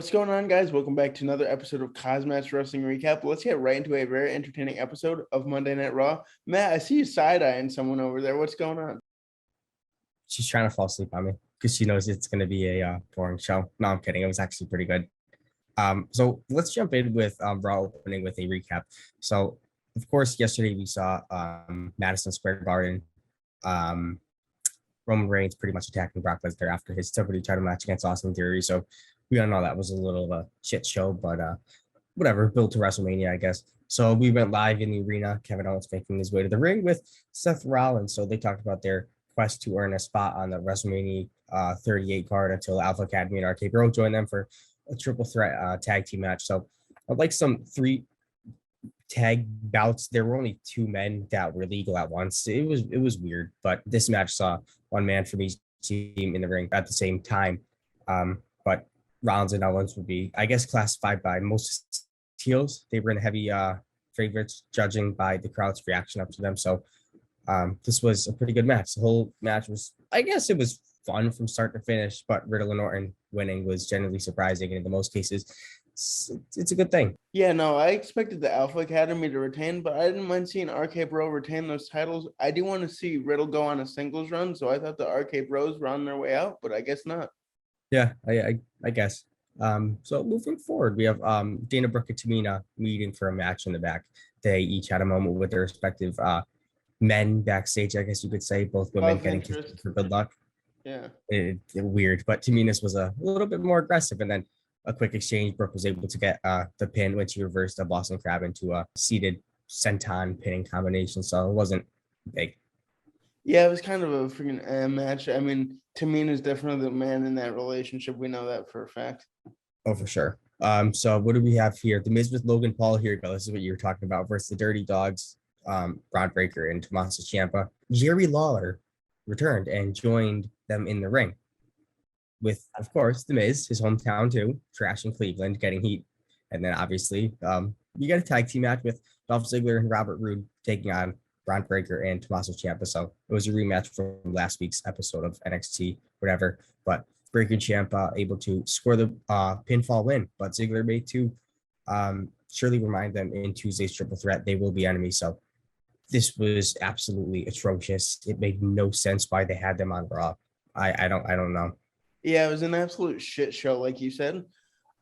What's going on, guys? Welcome back to another episode of KozMatt's Wrestling Recap. Let's get right into a very entertaining episode of Monday Night Raw. Matt, I see you side-eyeing someone over there. What's going on? She's trying to fall asleep on me because she knows it's going to be a boring show. No, I'm kidding. It was actually pretty good. So let's jump in with Raw opening with a recap. So, of course, yesterday we saw Madison Square Garden, Roman Reigns pretty much attacking Brock Lesnar after his WWE title match against Austin Theory. So we all know that was a little of a shit show, but whatever, built to WrestleMania, I guess. So we went live in the arena. Kevin Owens making his way to the ring with Seth Rollins. So they talked about their quest to earn a spot on the WrestleMania 38 card until Alpha Academy and RK Bro join them for a triple threat tag team match. So I'd like some 3 tag bouts. There were only 2 men that were legal at once. It was weird, but this match saw one man from each team in the ring at the same time. But Rollins and Owens would be, I guess, classified by most heels. They were in heavy favorites, judging by the crowd's reaction up to them. So this was a pretty good match. The whole match was, I guess it was fun from start to finish, but Riddle and Orton winning was generally surprising. And in the most cases, it's a good thing. Yeah, no, I expected the Alpha Academy to retain, but I didn't mind seeing RK Bro retain those titles. I do want to see Riddle go on a singles run, so I thought the RK Bros were on their way out, but I guess not. Yeah, I guess. So moving forward, we have Dana Brooke and Tamina meeting for a match in the back. They each had a moment with their respective men backstage, I guess you could say, both women getting kissed for good luck. Yeah. Weird, but Tamina's was a little bit more aggressive, and then a quick exchange. Brooke was able to get the pin when she reversed a Boston Crab into a seated senton pinning combination, so it wasn't big. Yeah, it was kind of a freaking match. I mean, Tamina's definitely the man in that relationship. We know that for a fact. Oh, for sure. So what do we have here? The Miz with Logan Paul. Here you go. This is what you were talking about versus the Dirty Dogs, Bron Breakker and Tommaso Ciampa. Jerry Lawler returned and joined them in the ring with, of course, the Miz, his hometown too, trash in Cleveland, getting heat. And then obviously, you got a tag team match with Dolph Ziggler and Robert Roode taking on Bron Breakker and Tommaso Ciampa. So it was a rematch from last week's episode of NXT, whatever. But Breakker and Ciampa able to score the pinfall win, but Ziggler made to surely remind them in Tuesday's triple threat they will be enemies. So this was absolutely atrocious. It made no sense why they had them on Raw. I don't know. Yeah, it was an absolute shit show, like you said.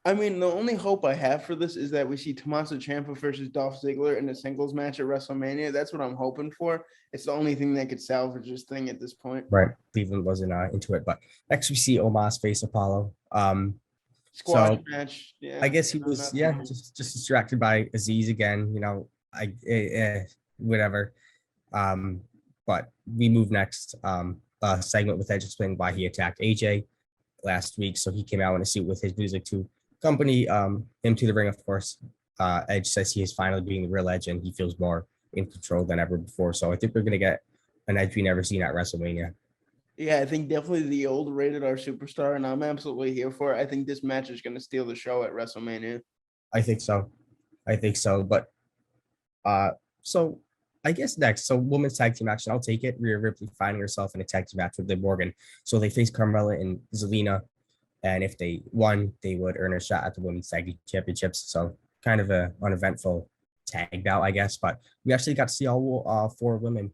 I mean, the only hope I have for this is that we see Tommaso Ciampa versus Dolph Ziggler in a singles match at WrestleMania. That's what I'm hoping for. It's the only thing that could salvage this thing at this point. Right. Cleveland wasn't into it. But next we see Omos face Apollo. Squash match. Yeah. I guess he was, just distracted by Aziz again. You know, whatever. But we move next. Segment with Edge explaining why he attacked AJ last week. So he came out in a suit with his music to accompany him to the ring, of course. Edge says he is finally being the real Edge and he feels more in control than ever before. So I think we're going to get an Edge we never seen at WrestleMania. Yeah, I think definitely the old rated R superstar, and I'm absolutely here for it. I think this match is going to steal the show at WrestleMania. I think so. But so I guess next, so women's tag team match, I'll take it. Rhea Ripley finding herself in a tag team match with Liv Morgan. So they face Carmella and Zelina. And if they won, they would earn a shot at the women's tag team championships. So kind of an uneventful tag bout, I guess. But we actually got to see all 4 women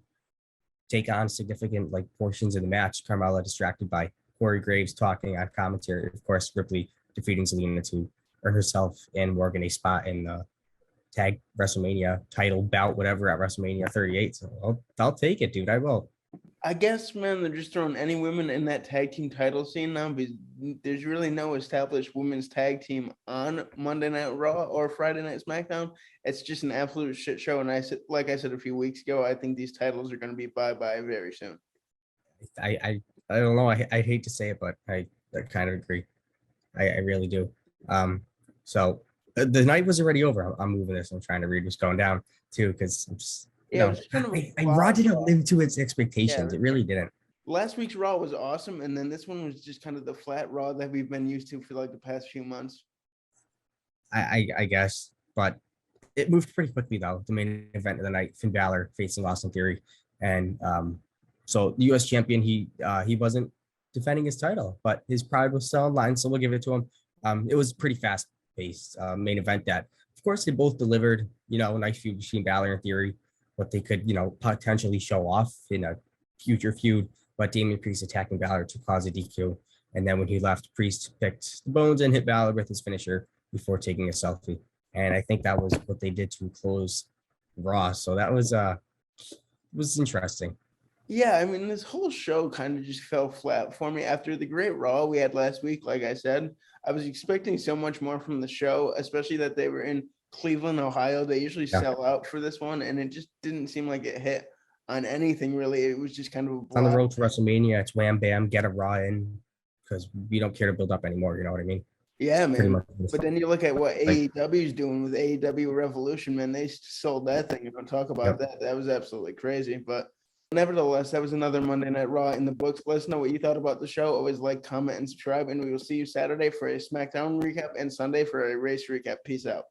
take on significant portions of the match. Carmella distracted by Corey Graves talking on commentary. Of course, Ripley defeating Zelina to earn herself and Morgan a spot in the tag WrestleMania title bout, whatever, at WrestleMania 38. So I'll take it, dude. I will. I guess, man, they're just throwing any women in that tag team title scene now because there's really no established women's tag team on Monday Night Raw or Friday Night SmackDown. It's just an absolute shit show. And I said a few weeks ago, I think these titles are going to be bye-bye very soon. I don't know. I'd hate to say it, but I kind of agree. I really do. So the night was already over. I'm moving this. I'm trying to read what's going down too, because I'm just Raw didn't live to its expectations. Yeah, it really didn't. Last week's Raw was awesome, and then this one was just kind of the flat Raw that we've been used to for the past few months. I guess, but it moved pretty quickly though. The main event of the night, Finn Balor facing Austin Theory, and so the U.S. champion, he wasn't defending his title, but his pride was still on line, so we'll give it to him. It was pretty fast paced main event that, of course, they both delivered. A nice feud between Balor and Theory, what they could potentially show off in a future feud. But Damien Priest attacking Balor to cause a DQ, and then when he left, Priest picked the bones and hit Balor with his finisher before taking a selfie. And I think that was what they did to close Raw. So that was interesting. Yeah, I mean, this whole show kind of just fell flat for me after the great Raw we had last week. Like I said, I was expecting so much more from the show, especially that they were in Cleveland, Ohio. They usually sell out for this one, and it just didn't seem like it hit on anything really. It was just kind of On the road to WrestleMania, it's wham bam, get a Raw in because we don't care to build up anymore. You know what I mean? Yeah, Pretty man. much. But then you look at what AEW is doing with AEW Revolution, man. They sold that thing. Don't talk about that. That was absolutely crazy. But nevertheless, that was another Monday Night Raw in the books. Let us know what you thought about the show. Always like, comment, and subscribe. And we will see you Saturday for a SmackDown recap and Sunday for a race recap. Peace out.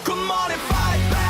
Come on and fight back.